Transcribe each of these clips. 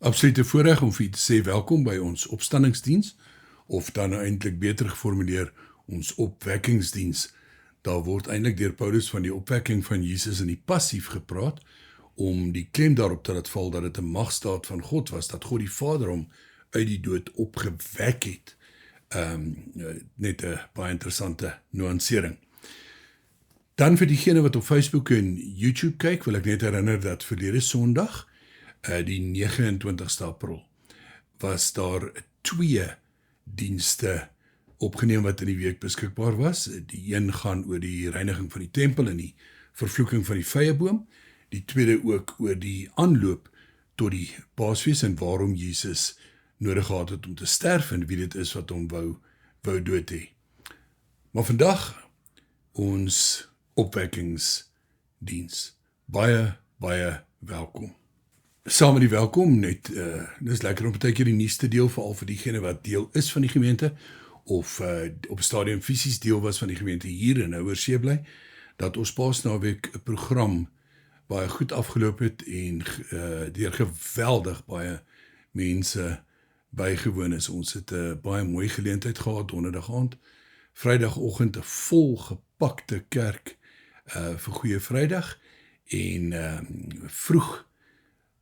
Absolute voorreg om vir u te sê welkom by ons opstandingsdiens, of dan eintlik beter geformuleer ons opwekkingsdiens. Daar word eintlik deur Paulus van die opwekking van Jesus in die passief gepraat, om die klem daarop te laat val dat dit 'n magstaat van God was, dat God die Vader hom uit die dood opgewek het. Net 'n baie interessante nuansering. Dan vir diegene wat op Facebook en YouTube kyk, wil ek net herinner dat verlede Sondag, die 29ste April, was daar 2 dienste opgeneem wat in die week beskikbaar was. Die een gaan oor die reiniging van die tempel en die vervloeking van die vyeboom. Die tweede ook oor die aanloop tot die Paasfees en waarom Jesus nodig gehad het om te sterf en wie dit is wat hom wou dood hê. Maar vandag ons opwekkingsdiens. Baie welkom. Saam met die welkom, dis lekker om partykeer die nuus te deel, veral vir diegene wat deel is van die gemeente, of op 'n stadium fisies deel was van die gemeente hier in Houersee bly, dat ons Paasnaweek 'n program baie goed afgeloop het en deur geweldig baie mense bygewoon is. Ons het 'n baie mooi geleentheid gehad donderdag aand, Vrydagoggend 'n volgepakte kerk vir Goeie Vrydag en vroeg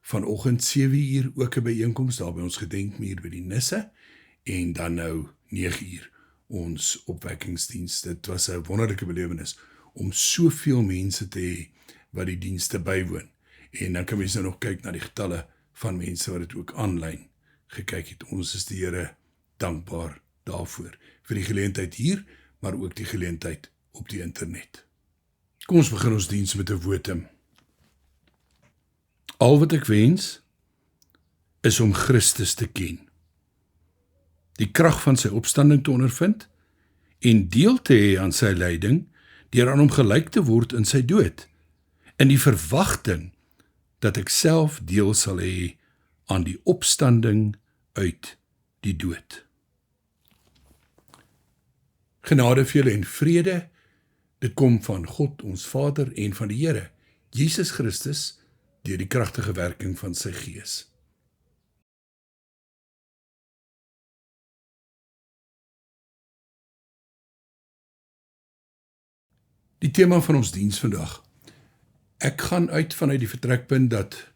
vanoggend 7:00 ook 'n byeenkoms daar by ons gedenkmuur by die Nisse, en dan nou 9:00 ons opwekkingsdiens. Dit was 'n wonderlike belewenis om soveel mense te hê wat die dienste bywoon. En dan kan mens nou nog kyk na die getalle van mense wat dit ook aanlyn gekyk het. Ons is die Here dankbaar daarvoor, vir die geleentheid hier, maar ook die geleentheid op die internet. Kom ons begin ons diens met 'n wotum. Al wat ek wens, is om Christus te ken, die krag van sy opstanding te ondervind, en deel te hê aan sy lyding, deur aan hom gelyk te word in sy dood, in die verwagting, dat ek self deel sal hê aan die opstanding uit die dood. Genade vir julle en vrede, dit kom van God ons Vader en van die Here, Jesus Christus, deur die kragtige werking van sy Gees. Die tema van ons diens vandag. Ek gaan uit vanuit die vertrekpunt dat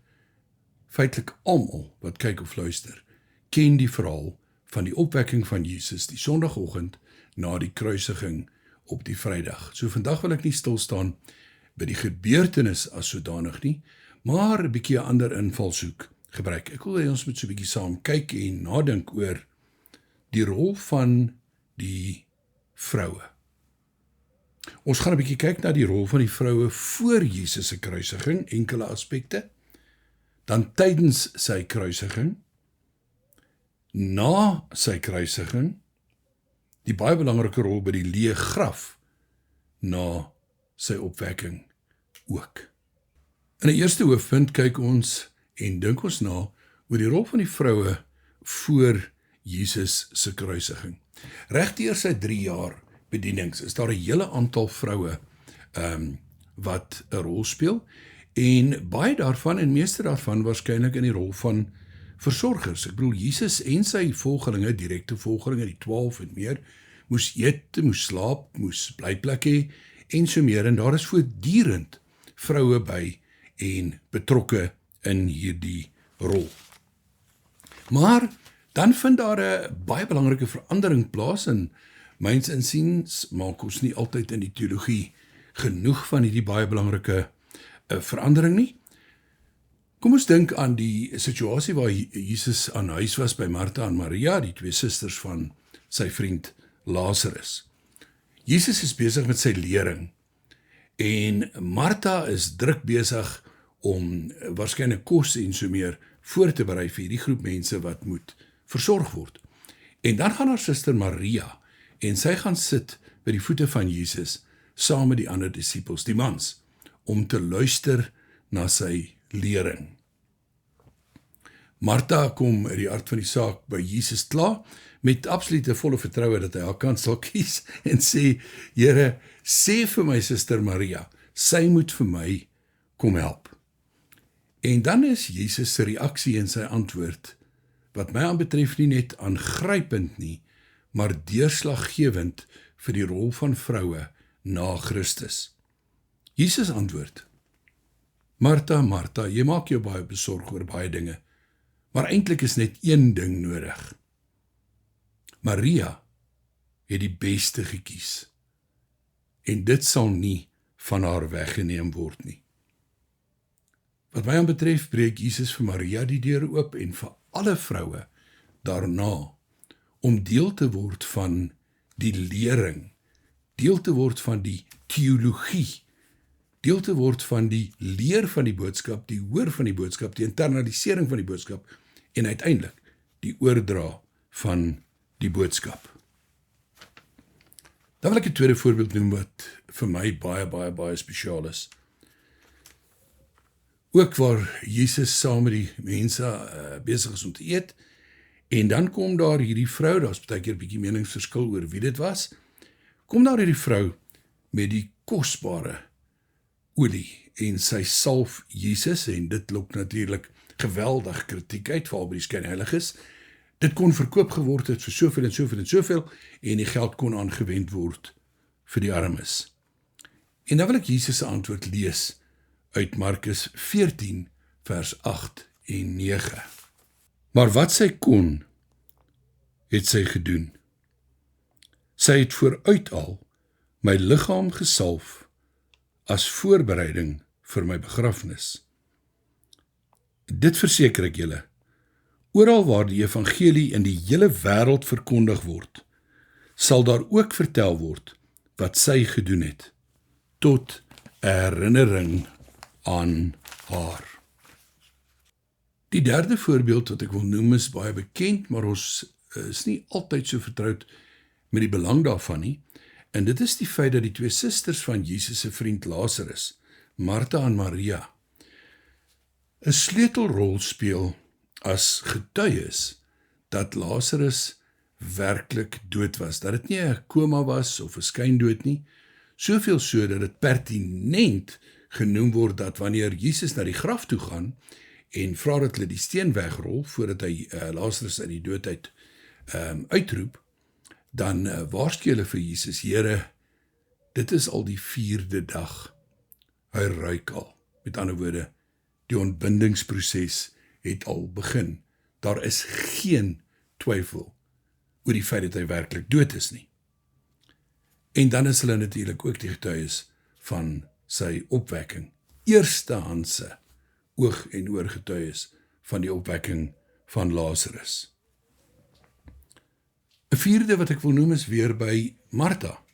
feitelik almal wat kyk of luister, ken die verhaal van die opwekking van Jesus die Sondagoggend na die kruisiging op die Vrydag. So vandag wil ek nie stil staan by die gebeurtenis as sodanig nie, maar 'n bietjie 'n ander invalshoek gebruik. Ek wil hê ons moet so 'n bietjie saam kyk en nadink oor die rol van die vroue. Ons gaan 'n bietjie kyk na die rol van die vroue voor Jesus se kruisiging, enkele aspekte, dan tydens sy kruisiging, na sy kruisiging, die baie belangrike rol by die leë graf na sy opwekking ook. In 'n eerste hoofpunt kyk ons en dink ons na oor die rol van die vroue voor Jesus se kruisiging. Regdeur sy 3 jaar bedienings is daar 'n hele aantal vroue wat 'n rol speel, en baie daarvan en meeste daarvan waarskynlik in die rol van versorgers. Ek bedoel, Jesus en sy volgelinge, direkte volgelinge, die 12 en meer, moes eet, moes slaap, moes blyplek hê en so meer, en daar is voortdurend vroue by en betrokke in hierdie rol. Maar dan vind daar 'n baie belangrike verandering plaas, en myns insiens maak ons nie altyd in die teologie genoeg van hierdie baie belangrike verandering nie. Kom ons dink aan die situasie waar Jesus aan huis was by Martha en Maria, die 2 susters van sy vriend Lazarus. Jesus is besig met sy lering, en Martha is druk besig om waarskynlik kos en so meer voor te berei vir hierdie groep mense wat moet versorg word. En dan gaan haar suster Maria, en sy gaan sit by die voete van Jesus, saam met die ander disippels, die mans, om te luister na sy lering. Martha kom uit die aard van die saak by Jesus klaar, met absolute volle vertroue dat hy haar kant sal kies, en sê, Here, sê vir my suster Maria, sy moet vir my kom help. En dan is Jesus se reaksie en sy antwoord, wat my aanbetref nie net aangrypend nie, maar deurslaggewend vir die rol van vroue na Christus. Jesus antwoord, Martha, Martha, jy maak jou baie besorg oor baie dinge, maar eintlik is net een ding nodig. Maria het die beste gekies, en dit sal nie van haar weggeneem word nie. Wat my aanbetref, breek Jesus vir Maria die deur oop en vir alle vroue daarna om deel te word van die lering, deel te word van die teologie, deel te word van die leer van die boodskap, die hoor van die boodskap, die internalisering van die boodskap en uiteindelik die oordra van die boodskap. Dan wil ek 'n tweede voorbeeld noem wat vir my baie spesiaal is. Ook waar Jesus saam met die mense besig is om te eet, en dan kom daar hierdie vrou, daar's baie keer 'n bietjie meningsverskil oor wie dit was, kom daar hierdie vrou met die kosbare olie, en sy salf Jesus, en dit lok natuurlik geweldig kritiek uit, veral by die skynheiliges. Dit kon verkoop geword het vir soveel en soveel en soveel, en die geld kon aangewend word vir die armes. En dan wil ek Jesus se antwoord lees uit Markus 14, vers 8 en 9. Maar wat sy kon, het sy gedoen. Sy het vooruit al my liggaam gesalf as voorbereiding vir my begrafnis. Dit verseker ek julle, oral waar die evangelie in die hele wêreld verkondig word, sal daar ook vertel word wat sy gedoen het, tot herinnering aan haar. Die derde voorbeeld wat ek wil noem is baie bekend, maar ons is nie altyd so vertroud met die belang daarvan nie, en dit is die feit dat die twee susters van Jesus se vriend Lazarus, Martha en Maria, 'n sleutelrol speel as getuies dat Lazarus werklik dood was, dat dit nie 'n koma was of 'n skyndood nie, soveel so dat dit pertinent genoem word dat wanneer Jesus na die graf toe gaan en vra dat hulle die steen wegrol voordat hy Lazarus uit die dood uitroep, dan waarsku hulle vir Jesus, Here, dit is al die 4de dag, hy ruik al. Met ander woorde, die ontbindingsproses het al begin. Daar is geen twyfel oor die feit dat hy werklik dood is nie. En dan is hulle natuurlik ook die getuies van sy opwekking. Eerstehandse oog en oor getuies van die opwekking van Lazarus. 'n vierde wat ek wil noem is weer by Martha.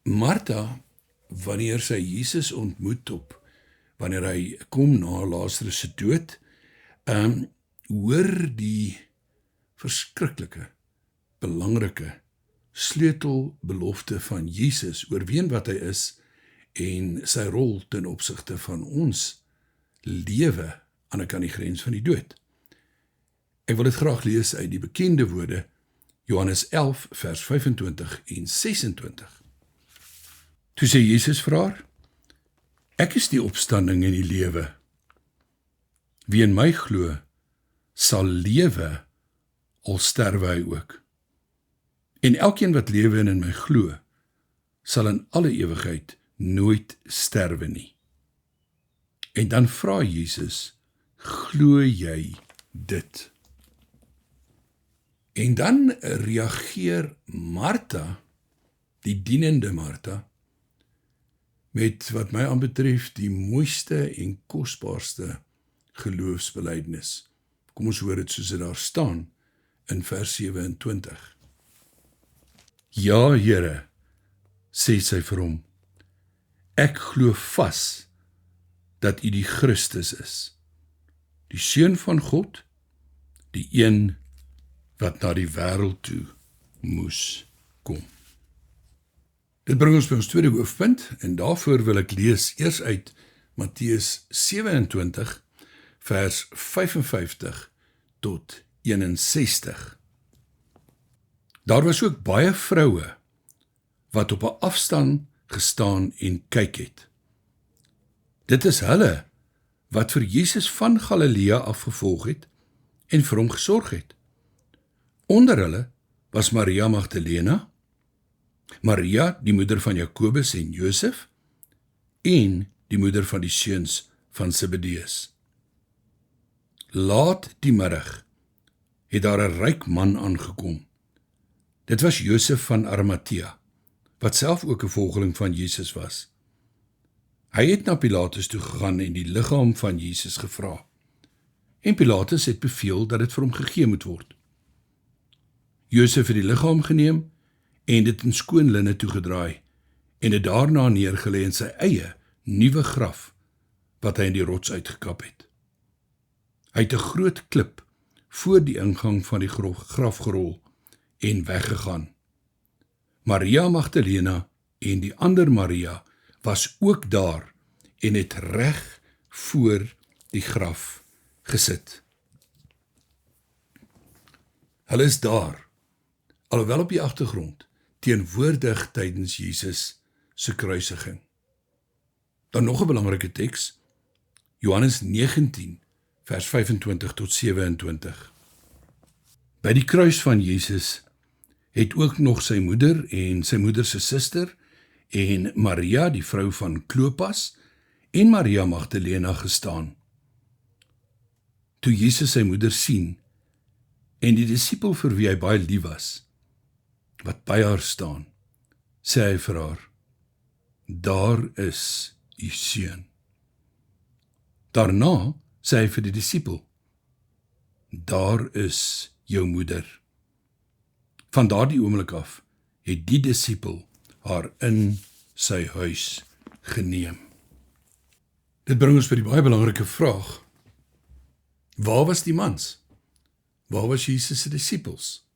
Martha, wanneer sy Jesus ontmoet wanneer hy kom na Lazarus se dood, hoor die verskriklike, belangrike sleutelbelofte van Jesus oor wie en wat hy is en sy rol ten opsigte van ons lewe aan 'n kant die grens van die dood. Ek wil dit graag lees uit die bekende woorde Johannes 11 vers 25 en 26. Toe sê Jesus vir haar, ek is die opstanding en die lewe. Wie in my glo, sal lewe, al sterwe hy ook. En elkeen wat lewe en in my glo, sal in alle ewigheid nooit sterwe nie. En dan vra Jesus, glo jy dit? En dan reageer Martha, die dienende Martha, met wat my aanbetref die mooiste en kosbaarste geloofsbelijdenis. Kom ons hoor dit soos dit daar staan in vers 27. Ja, Here, sê sy vir hom, ek glo vas dat U die Christus is, die Seun van God, die een wat na die wêreld toe moes kom. Dit bring ons by ons tweede hoofpunt, en daarvoor wil ek lees eers uit Matteus 27, vers 55 tot 61. Daar was ook baie vroue wat op 'n afstand gestaan en kyk het. Dit is hulle wat vir Jesus van Galilea afgevolg het en vir hom gesorg het. Onder hulle was Maria Magdalena, Maria, die moeder van Jakobus en Josef, en die moeder van die seuns van Zebedeus. Laat die middag het daar 'n ryk man aangekom. Dit was Josef van Arimatea, wat self ook 'n volgeling van Jesus was. Hy het na Pilatus toe gegaan en die liggaam van Jesus gevra. En Pilatus het beveel dat dit vir hom gegee moet word. Josef het die liggaam geneem en dit in skoon linne toegedraai en dit daarna neergelê in sy eie nuwe graf wat hy in die rots uitgekap het. Hy het 'n groot klip voor die ingang van die graf gerol en weggegaan. Maria Magdalena en die ander Maria was ook daar en het reg voor die graf gesit. Hulle is daar, alhoewel op die agtergrond, teenwoordig tydens Jesus se kruisiging. Dan nog 'n belangrike teks, Johannes 19, vers 25 tot 27. By die kruis van Jesus het ook nog sy moeder en sy moeder se suster en Maria, die vrou van Klopas, en Maria Magdalena gestaan. Toe Jesus sy moeder sien en die disipel vir wie hy baie lief was, wat by haar staan, sê hy vir haar, daar is u seun. Daarna sê hy vir die disipel, daar is jou moeder. Van daardie oomblik af het die disipel haar in sy huis geneem. Dit bring ons by die baie belangrike vraag, waar was die mans? Waar was Jesus se disipels?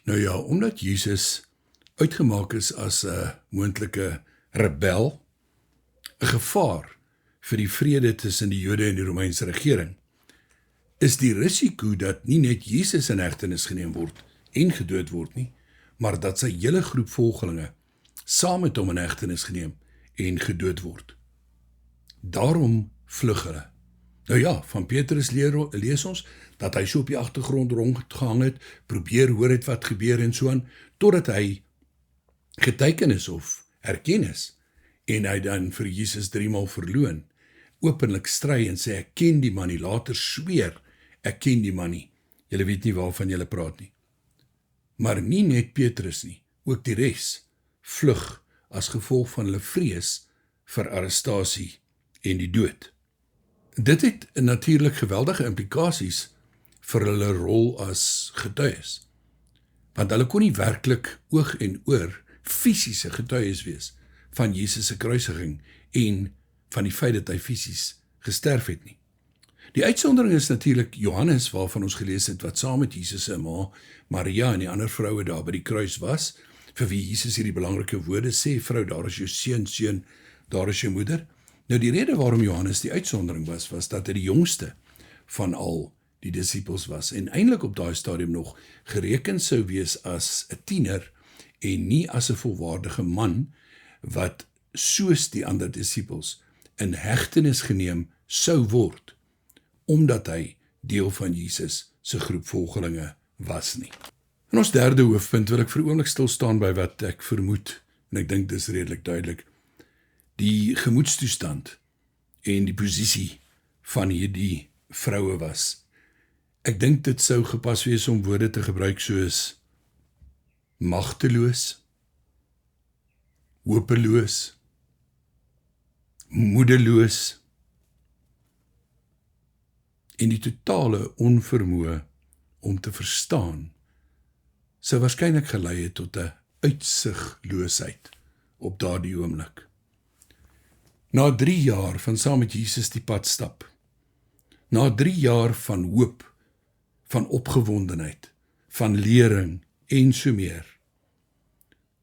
Nou ja, omdat Jesus uitgemaak is as 'n moontlike rebel, 'n gevaar vir die vrede tussen die Jode en die Romeinse regering, is die risiko dat nie net Jesus in hegtenis geneem word en gedood word nie, maar dat sy hele groep volgelinge saam met hom in hegtenis geneem en gedood word. Daarom vlug hulle. Nou ja, van Petrus lees ons dat hy so op die agtergrond rondgehang het, probeer hoor het wat gebeur en so aan, totdat hy geteken is of herken is, en hy dan vir Jesus 3 maal verloon, openlik stry en sê, ek ken die man nie, later sweer, ek ken die man nie, julle weet nie waarvan julle praat nie. Maar nie net Petrus nie, ook die res, vlug as gevolg van hulle vrees vir arrestasie en die dood. Dit het natuurlik geweldige implikasies vir hulle rol as getuies, want hulle kon nie werklik oog en oor fisiese getuies wees van Jesus se kruisiging en van die feit dat hy fisies gesterf het nie. Die uitsondering is natuurlik Johannes, waarvan ons gelees het, wat saam met Jesus se ma, Maria en die ander vroue daar by die kruis was, vir wie Jesus hierdie belangrike woorde sê, vrou, daar is jou seun, daar is jou moeder. Nou die rede waarom Johannes die uitsondering was dat hy die jongste van al die disipels was, en eintlik op daai stadium nog gereken sou wees as 'n tiener, en nie as 'n volwaardige man, wat soos die ander disipels in hegtenis geneem sou word, omdat hy deel van Jesus se groep volgelinge was nie. In ons derde hoofpunt wil ek vir 'n oomblik stil staan by wat ek vermoed, en ek dink dis redelik duidelik, die gemoedstoestand en die posisie van hierdie vroue was. Ek dink dit sou gepas wees om woorde te gebruik soos magteloos, hopeloos, moedeloos, en die totale onvermoë om te verstaan, sou waarskynlik gelei het tot 'n uitsigloosheid op daardie oomblik. Na 3 jaar van saam met Jesus die pad stap, na 3 jaar van hoop, van opgewondenheid, van lering en so meer.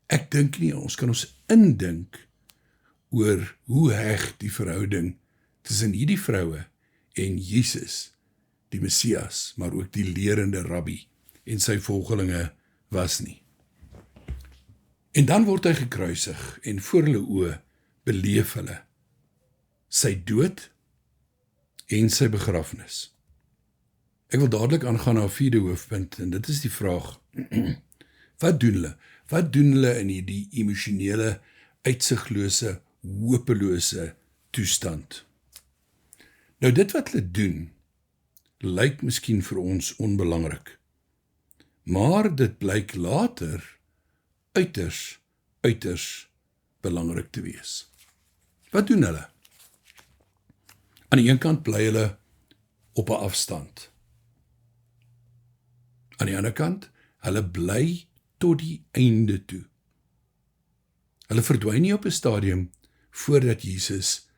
Ek dink nie, ons kan ons indink oor hoe heg die verhouding tussen hierdie vroue en Jesus, die Messias, maar ook die lerende rabbi en sy volgelinge was nie. En dan word hy gekruisig en voor hulle oë beleef hulle sy dood en sy begrafnis. Ek wil dadelik aangaan na 'n vierde hoofpunt, en dit is die vraag, wat doen hulle? Wat doen hulle in hierdie emosionele, uitsiglose, hopelose toestand? Nou dit wat hulle doen, lyk miskien vir ons onbelangrik, maar dit blyk later uiters belangrik te wees. Wat doen hulle? Aan die een kant bly hulle op 'n afstand. Aan die ander kant, hulle bly tot die einde toe. Hulle verdwyn nie op 'n stadium voordat Jesus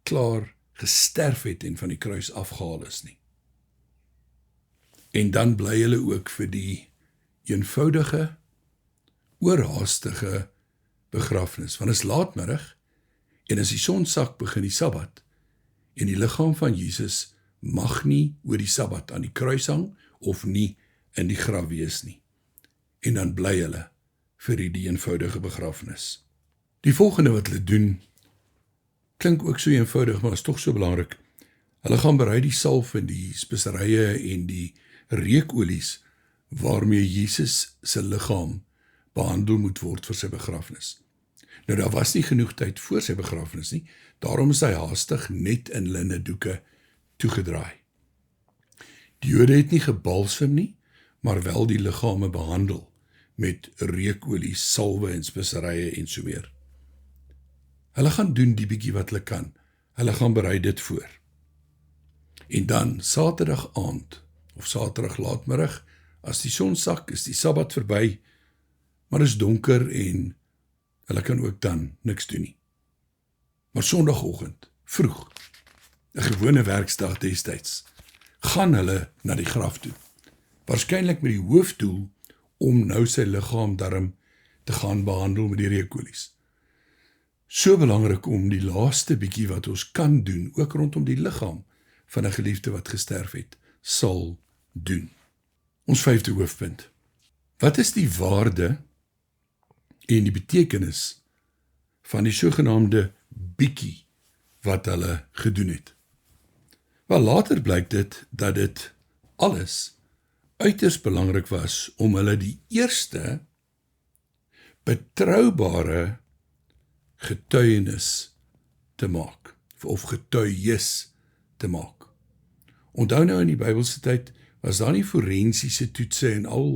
klaar gesterf het en van die kruis afgehaal is nie. En dan bly hulle ook vir die eenvoudige, oorhaastige begrafnis. Want is laatmiddag en as die son sak begin die Sabbat en die liggaam van Jesus mag nie oor die Sabbat aan die kruis hang of nie in die graf wees nie. En dan bly hulle vir die eenvoudige begrafnis. Die volgende wat hulle doen, klink ook so eenvoudig, maar is tog so belangrik. Hulle gaan berei die salf en die speserye en die reukolies waarmee Jesus se liggaam behandel moet word vir sy begrafnis. Nou daar was nie genoeg tyd voor sy begrafnis nie, daarom is hy haastig net in linne doeke toegedraai. Die Jode het nie gebalsem nie, maar wel die liggame behandel met reukolie, salwe en speserye en so meer. Hulle gaan doen die bietjie wat hulle kan. Hulle gaan berei dit voor. En dan Saterdag aand of Saterdag laatmiddag, as die son sak, is die Sabbat verby, maar is donker en hulle kan ook dan niks doen nie. Maar Sondagoggend, vroeg, 'n gewone werksdag destyds, gaan hulle na die graf toe. Waarskynlik met die hoofdoel om nou sy liggaam darm te gaan behandel met die reukolies. So belangrik om die laaste bietjie wat ons kan doen, ook rondom die liggaam van 'n geliefde wat gesterf het, sal doen. Ons 5de hoofpunt. Wat is die waarde en die betekenis van die sogenaamde bietjie wat hulle gedoen het? Wel later blyk dit dat dit alles uiters belangrik was om hulle die eerste betroubare getuienis te maak, of getuies te maak. Onthou nou in die Bybelse tyd, was daar nie forensiese toetse en al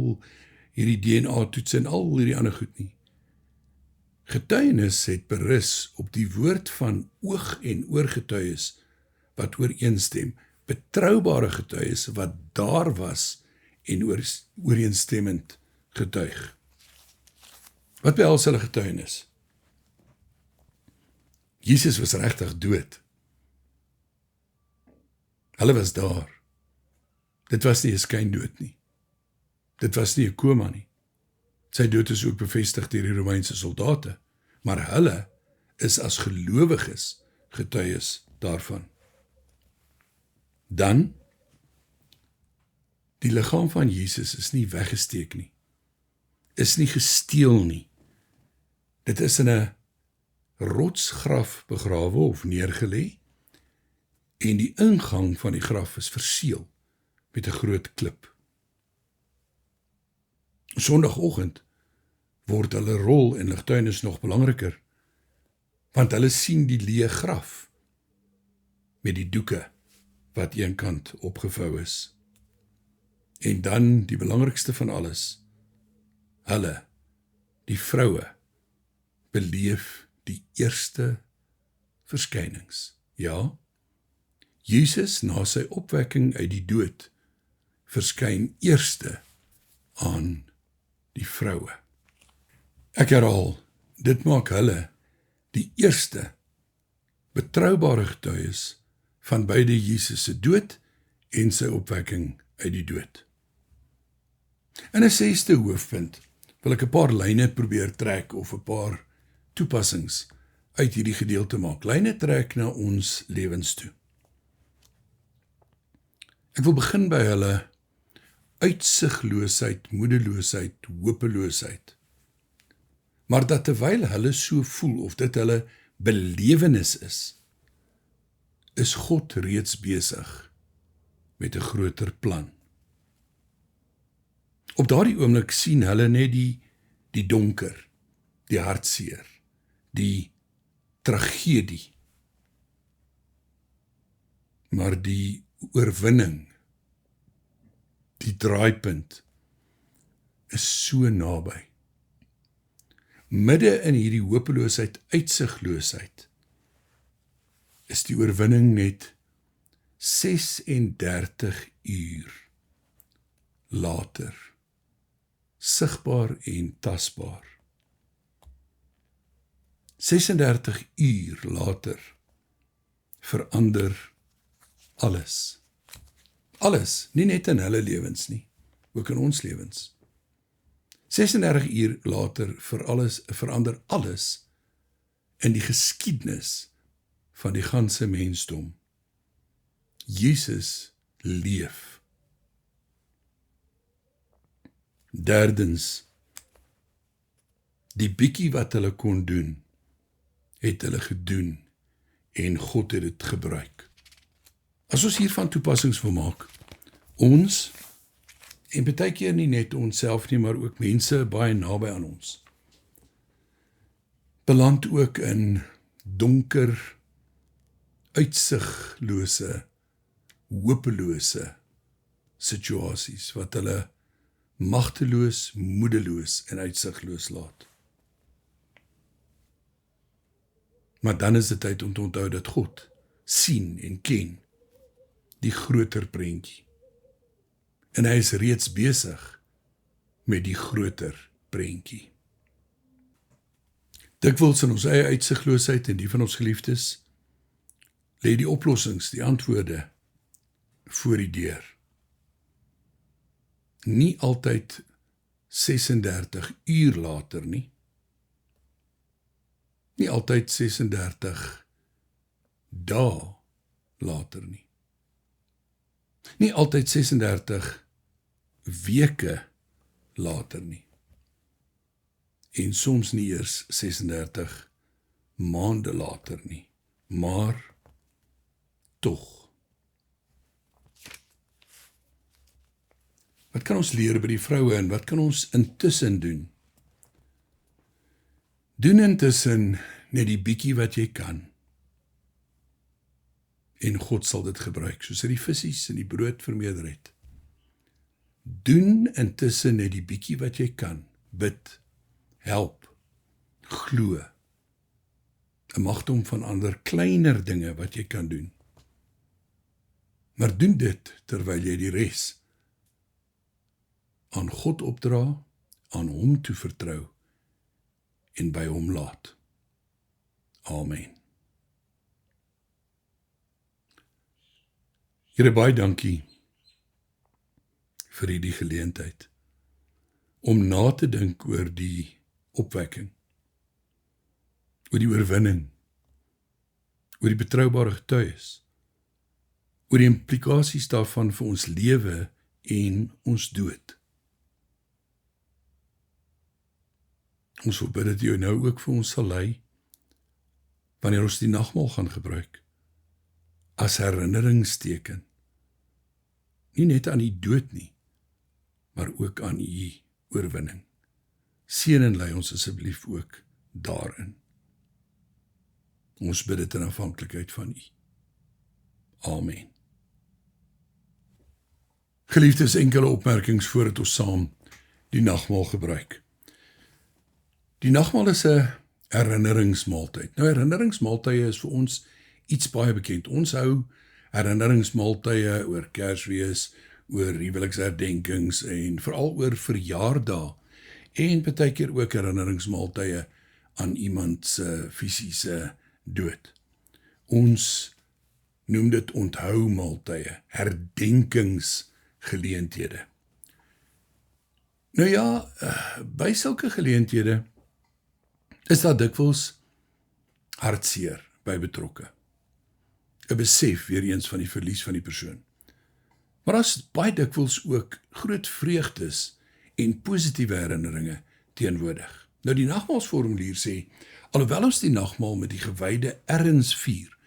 hierdie DNA-toetse en al hierdie ander goed nie. Getuienis het berus op die woord van oog- en oorgetuies wat ooreenstem, betroubare getuies wat daar was en ooreenstemmend getuig. Wat behels hulle getuienis? Jesus was regtig dood. Hulle was daar. Dit was nie 'n skyndood nie. Dit was nie 'n koma nie. Sy dood is ook bevestig deur die Romeinse soldate, maar hulle is as gelowiges getuies daarvan. Dan, die liggaam van Jesus is nie weggesteek nie, is nie gesteel nie. Dit is in 'n rotsgraf begrawe of neergelê, en die ingang van die graf is verseël met 'n groot klip. Sondagoggend word hulle rol en getuienis nog belangriker, want hulle sien die leë graf met die doeke wat eenkant opgevou is. En dan die belangrikste van alles, hulle, die vroue, beleef die eerste verskynings. Ja, Jesus na sy opwekking uit die dood verskyn eerste aan die vroue. Ek herhaal, dit maak hulle die eerste betroubare getuies van beide Jesus se dood en sy opwekking uit die dood. In 'n 6de hoofpunt wil ek 'n paar lyne probeer trek of 'n paar toepassings uit hierdie gedeelte maak. Lyne trek na ons lewens toe. Ek wil begin by hulle uitsigloosheid, moedeloosheid, hopeloosheid. Maar dat terwyl hulle so voel of dit hulle belewenis is, is God reeds besig met 'n groter plan. Op daardie oomblik sien hulle net die donker, die hartseer, die tragedie. Maar die oorwinning, die draaipunt, is so naby. Midde in hierdie hopeloosheid, uitsigloosheid, is die oorwinning net 36 uur later, sigbaar en tasbaar. 36 uur later verander alles. Alles, nie net in hulle lewens nie, ook in ons lewens. 36 uur later verander alles in die geskiedenis van die ganse mensdom. Jesus leef. Derdens, die bietjie wat hulle kon doen, het hulle gedoen en God het dit gebruik. As ons hiervan toepassings wil maak, ons, en baie keer nie net onsself nie, maar ook mense baie naby aan ons, beland ook in donker, uitsiglose, hopelose situasies, wat hulle magteloos, moedeloos en uitsigloos laat. Maar dan is dit tyd om te onthou dat God sien en ken die groter prentjie. En hy is reeds besig met die groter prentjie. Dikwels in ons eie uitsigloosheid en die van ons geliefdes, lê die oplossings, die antwoorde voor die deur. Nie altyd 36 uur later nie. Nie altyd 36 dae later nie. Nie altyd 36 weke later nie. En soms nie eers 36 maande later nie, maar tog. Wat kan ons leer by die vroue en wat kan ons intussen doen? Doen intussen net die bietjie wat jy kan. En God sal dit gebruik, soos hy die visies en die brood vermeerder het. Doen intussen net die bietjie wat jy kan. Bid, help, glo. 'n magdom van ander kleiner dinge wat jy kan doen. Maar doen dit terwyl jy die res aan God opdra, aan hom toe vertrou en by hom laat. Amen. Here, baie dankie vir hierdie geleentheid om na te dink oor die opwekking, oor die oorwinning, oor die betroubare getuies, oor die implikasies daarvan vir ons lewe en ons dood. Ons wil bid dat jy nou ook vir ons sal lei, wanneer ons die nagmaal gaan gebruik, as herinneringsteken, nie net aan die dood nie, maar ook aan u oorwinning. Seën en lei ons asseblief ook daarin. Ons bid dit in afhanklikheid van u. Amen. Geliefdes, enkele opmerkings voordat ons saam die nagmaal gebruik. Die nagmaal is 'n herinneringsmaaltyd. Nou, herinneringsmaaltye is vir ons iets baie bekend. Ons hou herinneringsmaaltye oor Kersfees, oor huweliksherdenkings en veral oor verjaardae en baie keer ook herinneringsmaaltye aan iemand se fisiese dood. Ons noem dit onthou-maaltye, herdenkingsgeleenthede. Nou ja, by sulke geleenthede is daar dikwels hartseer by betrokke. 'n besef weer eens van die verlies van die persoon. Maar daar is baie dikwels ook groot vreugdes en positiewe herinneringe teenwoordig. Nou die nagmaalsformulier sê, alhoewel ons die nagmaal met die gewyde erns vier,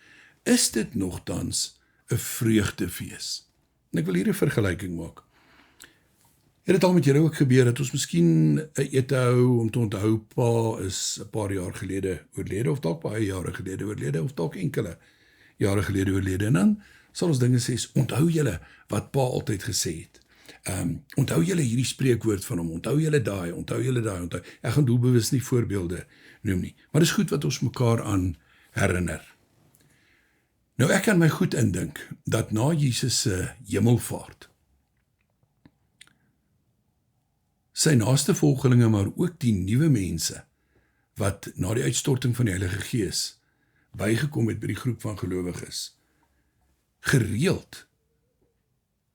is dit nogtans 'n vreugdefees. En ek wil hier 'n vergelyking maak. Het dit al met julle ook gebeur, dat ons miskien 'n ete hou, om te onthou, pa is 'n paar jaar gelede oorlede, of dalk baie jare gelede oorlede, of dalk enkele jare gelede oorlede, en dan sal ons dinge sê, onthou julle wat pa altyd gesê het. Onthou julle hierdie spreekwoord van hom, onthou julle daai, onthou. Ek gaan doelbewus nie voorbeelde noem nie, maar dis goed wat ons mekaar aan herinner. Nou ek kan my goed indink, dat na Jesus se hemelvaart, sy naaste volgelinge, maar ook die nuwe mense, wat na die uitstorting van die Heilige Gees bygekom het by die groep van gelowiges, gereeld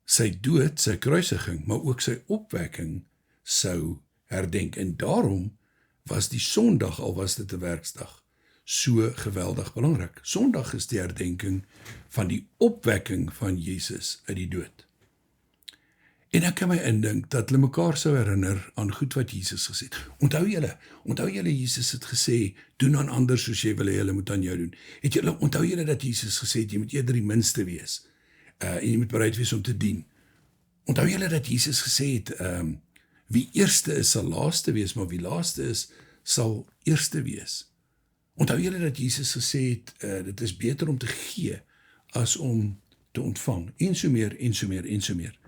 sy dood, sy kruisiging, maar ook sy opwekking sou herdenk. En daarom was die Sondag, al was dit 'n werksdag, so geweldig belangrik. Sondag is die herdenking van die opwekking van Jesus uit die dood. En ek kan my indink dat hulle mekaar sou herinner aan goed wat Jesus gesê het. Onthou julle Jesus het gesê, doen aan ander soos jy wil hê hulle moet aan jou doen. Onthou julle dat Jesus gesê het, jy moet eerder die minste wees, en jy moet bereid wees om te dien. Onthou julle dat Jesus gesê het, wie eerste is sal laaste wees, maar wie laaste is sal eerste wees. Onthou julle dat Jesus gesê het, dit is beter om te gee as om te ontvang, en so meer.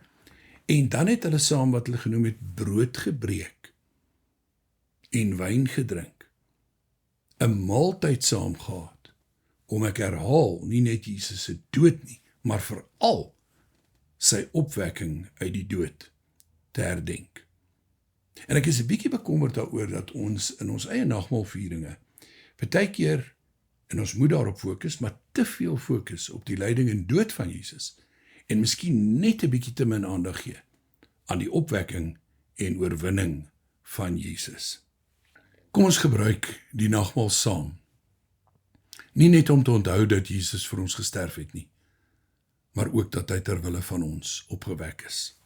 En dan het hulle saam wat hulle genoem het brood gebreek en wyn gedrink, 'n maaltyd saam gehad, om ek herhaal, nie net Jesus se dood nie, maar veral sy opwekking uit die dood te herdenk. En ek is 'n bietjie bekommerd daaroor dat ons in ons eie nagmaalvieringe partykeer, en ons moet daarop fokus, maar te veel fokus op die lyding en dood van Jesus, en miskien net 'n bietjie te min aandag gee aan die opwekking en oorwinning van Jesus. Kom ons gebruik die nagmaal saam. Nie net om te onthou dat Jesus vir ons gesterf het nie, maar ook dat hy ter wille van ons opgewek is.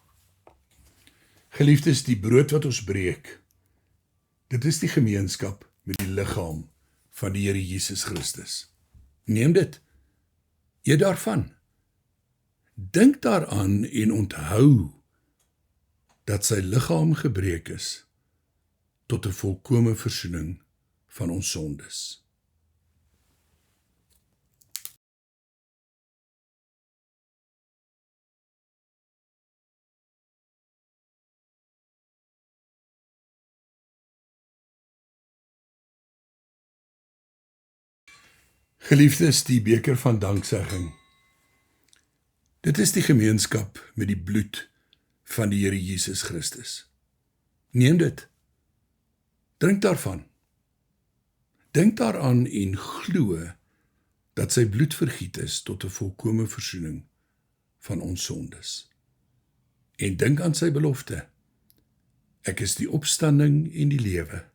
Geliefdes, die brood wat ons breek, dit is die gemeenskap met die liggaam van die Here Jesus Christus. Neem dit, eet daarvan. Dink daaraan en onthou dat sy liggaam gebreek is tot 'n volkome versoening van ons sondes. Geliefdes, die beker van danksegging. Dit is die gemeenskap met die bloed van die Here Jesus Christus. Neem dit. Drink daarvan. Dink daaraan en glo dat sy bloed vergiet is tot 'n volkome versoening van ons sondes. En dink aan sy belofte. Ek is die opstanding en die lewe.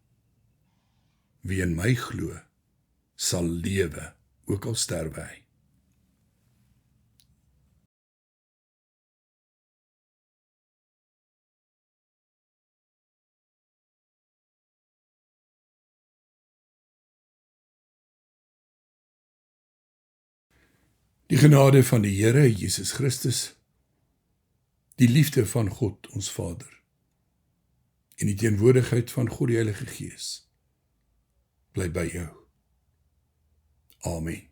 Wie in my glo, sal lewe, ook al sterwe hy. Die genade van die Here Jesus Christus, die liefde van God ons Vader, en die teenwoordigheid van God die Heilige Gees, bly by jou. Amen.